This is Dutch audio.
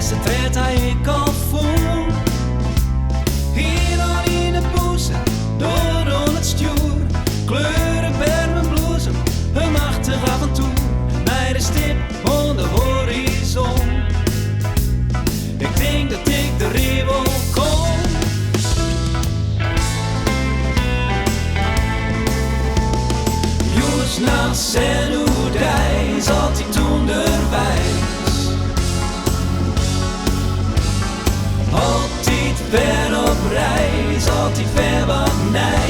eerste tred hij ik al voel. Hier dan in het boezem, door het stuur. Kleuren per mijn bloesem, een machtig avontuur. Naar de stip aan de horizon. Ik denk dat ik de ribbel kom. Joes nas en hoe dij zat hij toen derwijs. Altijd ver op reis, altijd ver wat nee.